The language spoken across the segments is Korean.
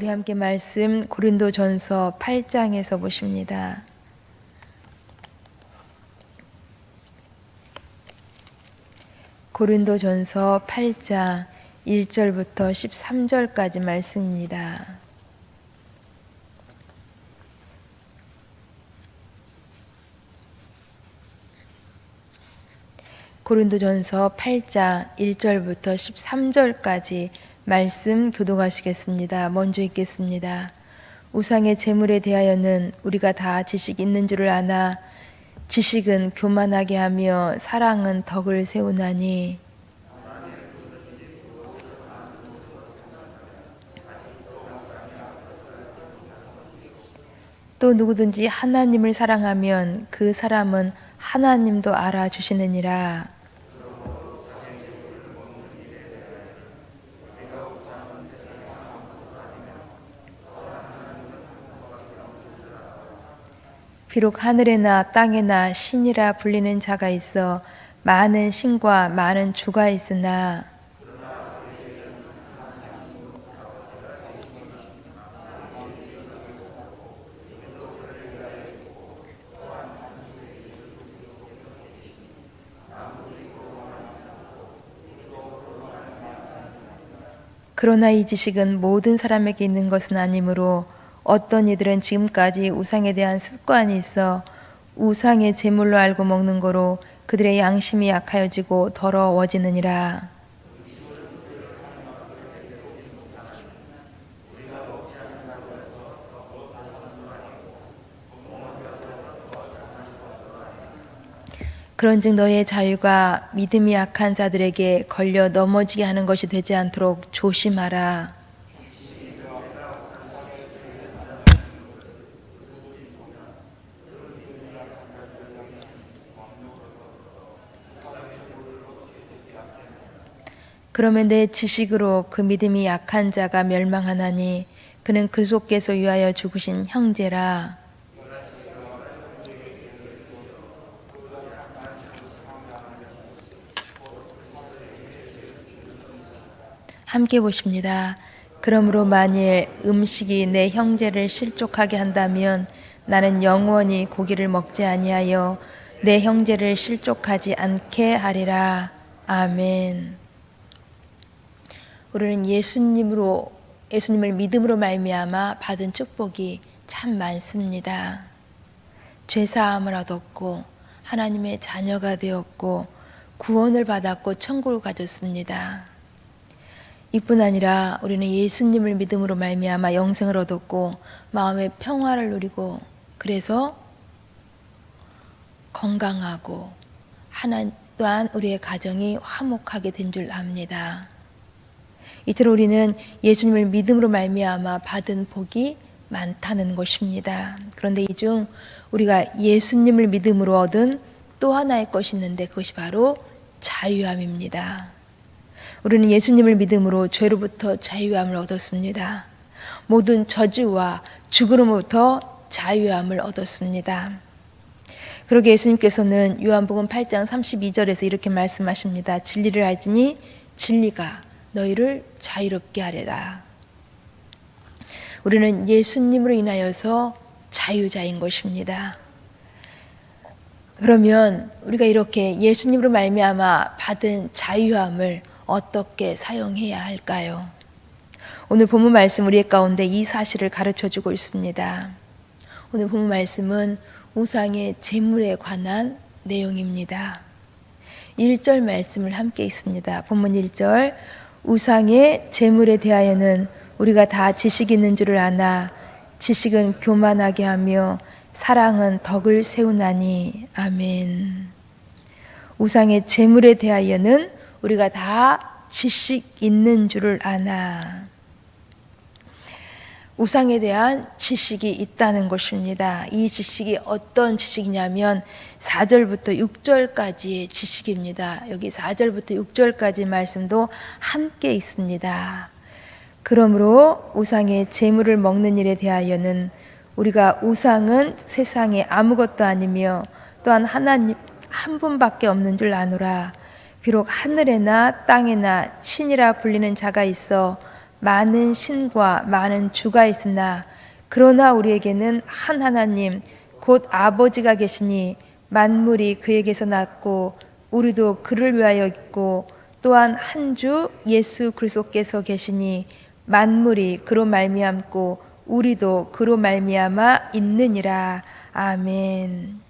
우리 함께 말씀 고린도전서 8장에서 보십니다. 고린도전서 8장 1절부터 13절까지 말씀입니다. 고린도전서 8장 1절부터 13절까지 말씀 교독하시겠습니다. 먼저 읽겠습니다. 우상의 제물에 대하여는 우리가 다 지식 있는 줄을 아나 지식은 교만하게 하며 사랑은 덕을 세우나니 또 누구든지 하나님을 사랑하면 그 사람은 하나님도 알아주시느니라. 비록 하늘에나 땅에나 신이라 불리는 자가 있어 많은 신과 많은 주가 있으나 그러나 이 지식은 모든 사람에게 있는 것은 아니므로 어떤 이들은 지금까지 우상에 대한 습관이 있어 우상의 제물로 알고 먹는 거로 그들의 양심이 약하여지고 더러워지느니라. 그런즉 너의 자유가 믿음이 약한 자들에게 걸려 넘어지게 하는 것이 되지 않도록 조심하라. 그러면 내 지식으로 그 믿음이 약한 자가 멸망하나니 그는 그리스도께서 위하여 죽으신 형제라. 함께 보십니다. 그러므로 만일 음식이 내 형제를 실족하게 한다면 나는 영원히 고기를 먹지 아니하여 내 형제를 실족하지 않게 하리라. 아멘. 우리는 예수님을 믿음으로 말미암아 받은 축복이 참 많습니다. 죄사함을 얻었고 하나님의 자녀가 되었고 구원을 받았고 천국을 가졌습니다. 이뿐 아니라 우리는 예수님을 믿음으로 말미암아 영생을 얻었고 마음의 평화를 누리고 그래서 건강하고 또한 우리의 가정이 화목하게 된 줄 압니다. 이처럼 우리는 예수님을 믿음으로 말미암아 받은 복이 많다는 것입니다. 그런데 이 중 우리가 예수님을 믿음으로 얻은 또 하나의 것이 있는데 그것이 바로 자유함입니다. 우리는 예수님을 믿음으로 죄로부터 자유함을 얻었습니다. 모든 저주와 죽음으로부터 자유함을 얻었습니다. 그러게 예수님께서는 요한복음 8장 32절에서 이렇게 말씀하십니다. 진리를 알지니 진리가 너희를 자유롭게 하리라. 우리는 예수님으로 인하여서 자유자인 것입니다. 그러면 우리가 이렇게 예수님으로 말미암아 받은 자유함을 어떻게 사용해야 할까요? 오늘 본문 말씀 우리 가운데 이 사실을 가르쳐주고 있습니다. 오늘 본문 말씀은 우상의 제물에 관한 내용입니다. 1절 말씀을 함께 읽습니다. 본문 1절 우상의 제물에 대하여는 우리가 다 지식이 있는 줄을 아나 지식은 교만하게 하며 사랑은 덕을 세우나니. 아멘. 우상의 제물에 대하여는 우리가 다 지식 있는 줄을 아나. 우상에 대한 지식이 있다는 것입니다. 이 지식이 어떤 지식이냐면 4절부터 6절까지의 지식입니다. 여기 4절부터 6절까지 말씀도 함께 있습니다. 그러므로 우상의 제물을 먹는 일에 대하여는 우리가 우상은 세상에 아무것도 아니며 또한 하나님 한 분밖에 없는 줄 아노라. 비록 하늘에나 땅에나 신이라 불리는 자가 있어 많은 신과 많은 주가 있으나 그러나 우리에게는 한 하나님 곧 아버지가 계시니 만물이 그에게서 났고 우리도 그를 위하여 있고 또한 한 주 예수 그리스도께서 계시니 만물이 그로 말미암고 우리도 그로 말미암아 있느니라. 아멘.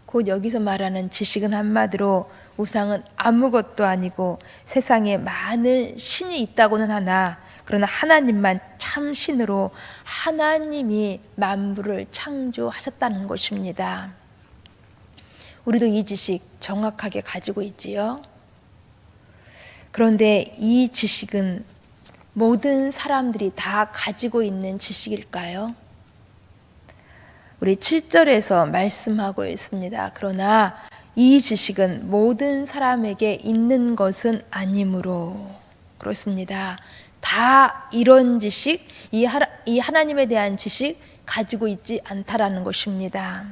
곧 여기서 말하는 지식은 한마디로 우상은 아무것도 아니고 세상에 많은 신이 있다고는 하나 그러나 하나님만 참 신으로 하나님이 만물을 창조하셨다는 것입니다. 우리도 이 지식 정확하게 가지고 있지요. 그런데 이 지식은 모든 사람들이 다 가지고 있는 지식일까요? 우리 7절에서 말씀하고 있습니다. 그러나 이 지식은 모든 사람에게 있는 것은 아니므로 그렇습니다. 다 이런 지식, 이 하나님에 대한 지식 가지고 있지 않다라는 것입니다.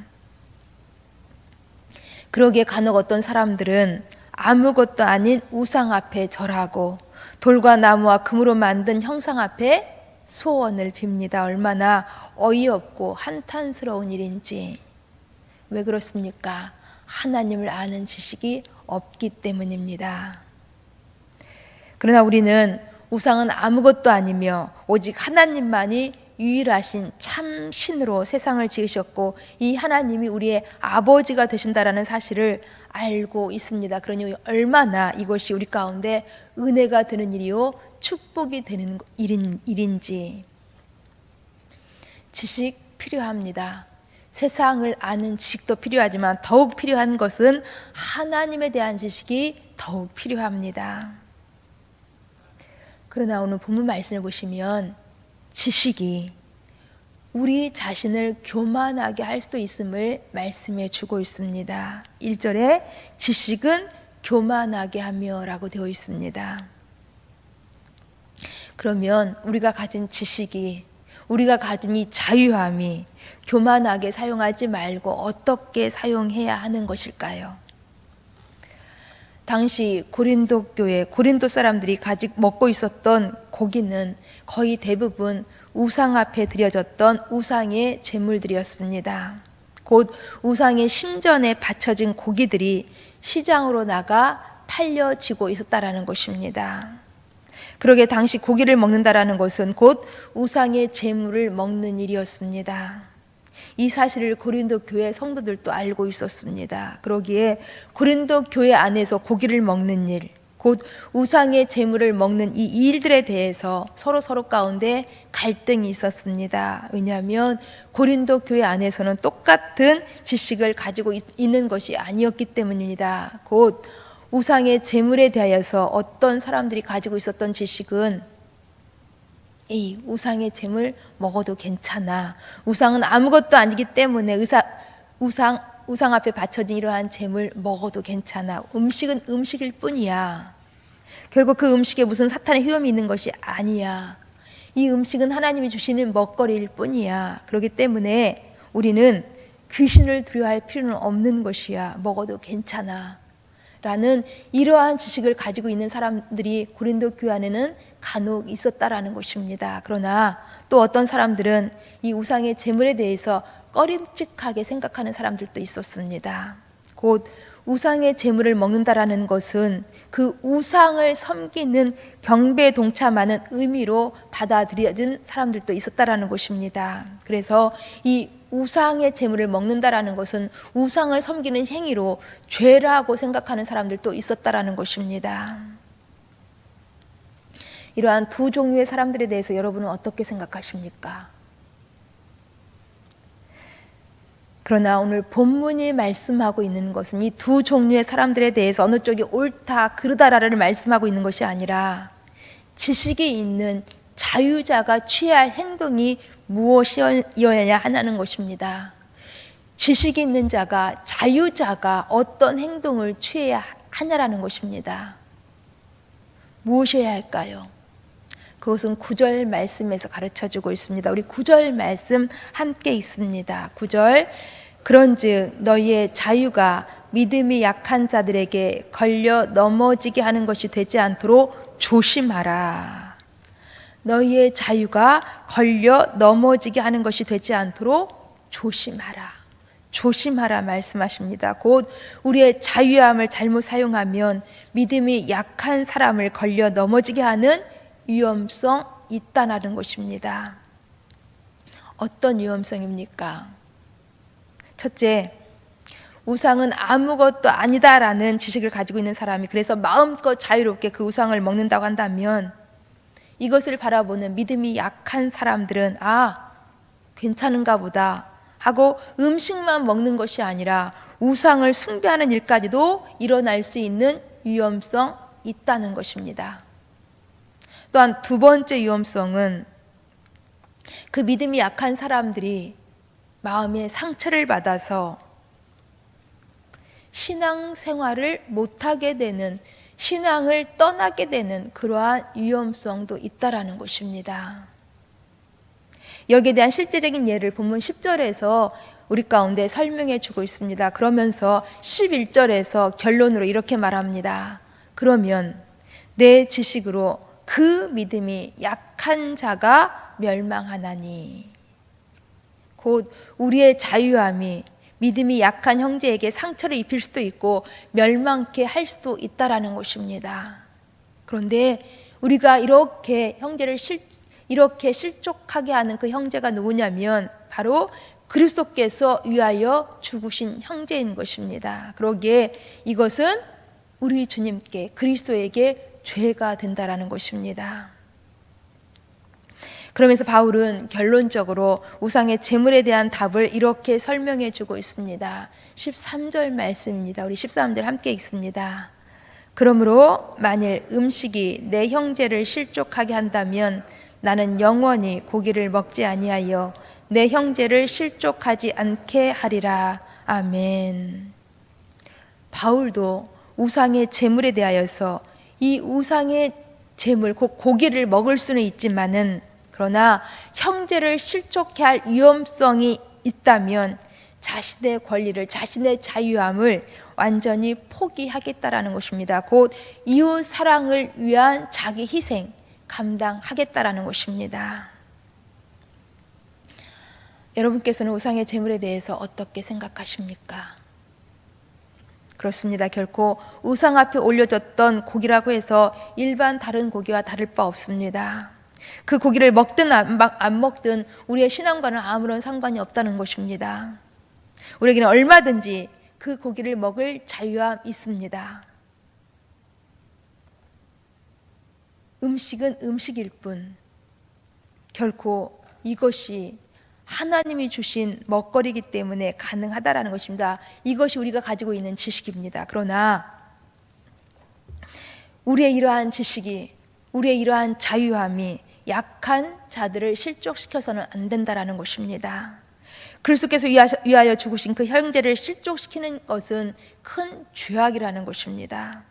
그러기에 간혹 어떤 사람들은 아무것도 아닌 우상 앞에 절하고 돌과 나무와 금으로 만든 형상 앞에 소원을 빕니다. 얼마나 어이없고 한탄스러운 일인지. 왜 그렇습니까? 하나님을 아는 지식이 없기 때문입니다. 그러나 우리는 우상은 아무것도 아니며 오직 하나님만이 유일하신 참 신으로 세상을 지으셨고 이 하나님이 우리의 아버지가 되신다라는 사실을 알고 있습니다. 그러니 얼마나 이것이 우리 가운데 은혜가 되는 일이요 축복이 되는 일인지. 지식 필요합니다. 세상을 아는 지식도 필요하지만 더욱 필요한 것은 하나님에 대한 지식이 더욱 필요합니다. 그러나 오늘 본문 말씀을 보시면 지식이 우리 자신을 교만하게 할 수도 있음을 말씀해 주고 있습니다. 1절에 지식은 교만하게 하며 라고 되어 있습니다. 그러면 우리가 가진 지식이, 우리가 가진 이 자유함이 교만하게 사용하지 말고 어떻게 사용해야 하는 것일까요? 당시 고린도 교회, 고린도 사람들이 먹고 있었던 고기는 거의 대부분 우상 앞에 드려졌던 우상의 제물들이었습니다. 곧 우상의 신전에 바쳐진 고기들이 시장으로 나가 팔려지고 있었다라는 것입니다. 그러게 당시 고기를 먹는다라는 것은 곧 우상의 제물을 먹는 일이었습니다. 이 사실을 고린도 교회 성도들도 알고 있었습니다. 그러기에 고린도 교회 안에서 고기를 먹는 일, 곧 우상의 제물을 먹는 이 일들에 대해서 서로 가운데 갈등이 있었습니다. 왜냐하면 고린도 교회 안에서는 똑같은 지식을 가지고 있는 것이 아니었기 때문입니다. 곧 우상의 제물에 대하여서 어떤 사람들이 가지고 있었던 지식은 이 우상의 제물 먹어도 괜찮아. 우상은 아무것도 아니기 때문에 우상 앞에 바쳐진 이러한 제물 먹어도 괜찮아. 음식은 음식일 뿐이야. 결국 그 음식에 무슨 사탄의 효험이 있는 것이 아니야. 이 음식은 하나님이 주시는 먹거리일 뿐이야. 그렇기 때문에 우리는 귀신을 두려워할 필요는 없는 것이야. 먹어도 괜찮아. 라는 이러한 지식을 가지고 있는 사람들이 고린도 교회 안에는 간혹 있었다라는 것입니다. 그러나 또 어떤 사람들은 이 우상의 제물에 대해서 꺼림칙하게 생각하는 사람들도 있었습니다. 곧 우상의 제물을 먹는다라는 것은 그 우상을 섬기는 경배에 동참하는 의미로 받아들여진 사람들도 있었다라는 것입니다. 그래서 이 우상의 제물을 먹는다라는 것은 우상을 섬기는 행위로 죄라고 생각하는 사람들도 있었다라는 것입니다. 이러한 두 종류의 사람들에 대해서 여러분은 어떻게 생각하십니까? 그러나 오늘 본문이 말씀하고 있는 것은 이 두 종류의 사람들에 대해서 어느 쪽이 옳다 그르다라를 말씀하고 있는 것이 아니라 지식이 있는 자유자가 취해야 할 행동이 무엇이어야 하냐는 것입니다. 지식이 있는 자가, 자유자가 어떤 행동을 취해야 하냐라는 것입니다. 무엇이어야 할까요? 그것은 9절 말씀에서 가르쳐주고 있습니다. 우리 9절 말씀 함께 있습니다. 9절 그런즉 너희의 자유가 믿음이 약한 자들에게 걸려 넘어지게 하는 것이 되지 않도록 조심하라. 너희의 자유가 걸려 넘어지게 하는 것이 되지 않도록 조심하라. 조심하라 말씀하십니다. 곧 우리의 자유함을 잘못 사용하면 믿음이 약한 사람을 걸려 넘어지게 하는 위험성 있다는 것입니다. 어떤 위험성입니까? 첫째, 우상은 아무것도 아니다라는 지식을 가지고 있는 사람이 그래서 마음껏 자유롭게 그 우상을 먹는다고 한다면 이것을 바라보는 믿음이 약한 사람들은 괜찮은가 보다 하고 음식만 먹는 것이 아니라 우상을 숭배하는 일까지도 일어날 수 있는 위험성 있다는 것입니다. 또한 두 번째 위험성은 그 믿음이 약한 사람들이 마음에 상처를 받아서 신앙생활을 못하게 되는, 신앙을 떠나게 되는 그러한 위험성도 있다라는 것입니다. 여기에 대한 실제적인 예를 본문 10절에서 우리 가운데 설명해 주고 있습니다. 그러면서 11절에서 결론으로 이렇게 말합니다. 그러면 내 지식으로 그 믿음이 약한 자가 멸망하나니. 곧 우리의 자유함이 믿음이 약한 형제에게 상처를 입힐 수도 있고 멸망케 할 수도 있다라는 것입니다. 그런데 우리가 이렇게 형제를 이렇게 실족하게 하는 그 형제가 누구냐면 바로 그리스도께서 위하여 죽으신 형제인 것입니다. 그러기에 이것은 우리 주님께 그리스도에게 죄가 된다라는 것입니다. 그러면서 바울은 결론적으로 우상의 제물에 대한 답을 이렇게 설명해 주고 있습니다. 13절 말씀입니다. 우리 13절 함께 읽습니다. 그러므로 만일 음식이 내 형제를 실족하게 한다면 나는 영원히 고기를 먹지 아니하여 내 형제를 실족하지 않게 하리라. 아멘. 바울도 우상의 제물에 대하여서 이 우상의 제물, 곧 고기를 먹을 수는 있지만은 그러나 형제를 실족해 할 위험성이 있다면 자신의 권리를, 자신의 자유함을 완전히 포기하겠다라는 것입니다. 곧 이웃 사랑을 위한 자기 희생, 감당하겠다라는 것입니다. 여러분께서는 우상의 제물에 대해서 어떻게 생각하십니까? 그렇습니다. 결코 우상 앞에 올려졌던 고기라고 해서 일반 다른 고기와 다를 바 없습니다. 그 고기를 먹든 안 먹든 우리의 신앙과는 아무런 상관이 없다는 것입니다. 우리에게는 얼마든지 그 고기를 먹을 자유함 있습니다. 음식은 음식일 뿐 결코 이것이 하나님이 주신 먹거리이기 때문에 가능하다라는 것입니다. 이것이 우리가 가지고 있는 지식입니다. 그러나 우리의 이러한 지식이, 우리의 이러한 자유함이 약한 자들을 실족시켜서는 안 된다라는 것입니다. 그리스도께서 위하여 죽으신 그 형제를 실족시키는 것은 큰 죄악이라는 것입니다.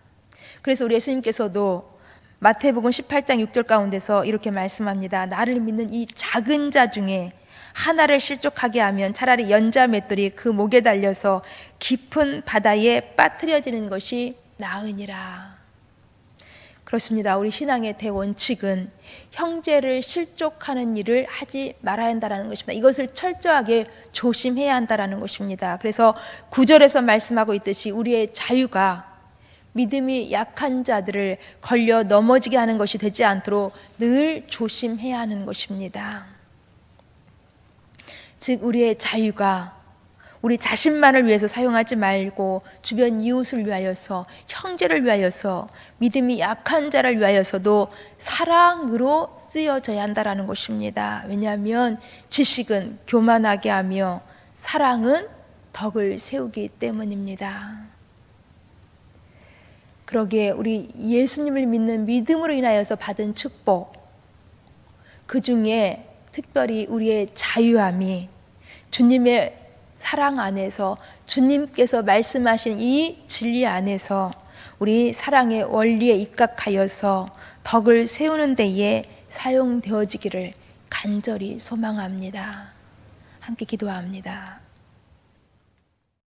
그래서 우리 예수님께서도 마태복음 18장 6절 가운데서 이렇게 말씀합니다. 나를 믿는 이 작은 자 중에 하나를 실족하게 하면 차라리 연자 맷돌이 그 목에 달려서 깊은 바다에 빠뜨려지는 것이 나으니라. 그렇습니다. 우리 신앙의 대원칙은 형제를 실족하는 일을 하지 말아야 한다는 것입니다. 이것을 철저하게 조심해야 한다는 것입니다. 그래서 9절에서 말씀하고 있듯이 우리의 자유가 믿음이 약한 자들을 걸려 넘어지게 하는 것이 되지 않도록 늘 조심해야 하는 것입니다. 즉 우리의 자유가 우리 자신만을 위해서 사용하지 말고 주변 이웃을 위하여서, 형제를 위하여서, 믿음이 약한 자를 위하여서도 사랑으로 쓰여져야 한다는 것입니다. 왜냐하면 지식은 교만하게 하며 사랑은 덕을 세우기 때문입니다. 그러기에 우리 예수님을 믿는 믿음으로 인하여서 받은 축복, 그 중에 특별히 우리의 자유함이 주님의 사랑 안에서, 주님께서 말씀하신 이 진리 안에서 우리 사랑의 원리에 입각하여서 덕을 세우는 데에 사용되어지기를 간절히 소망합니다. 함께 기도합니다.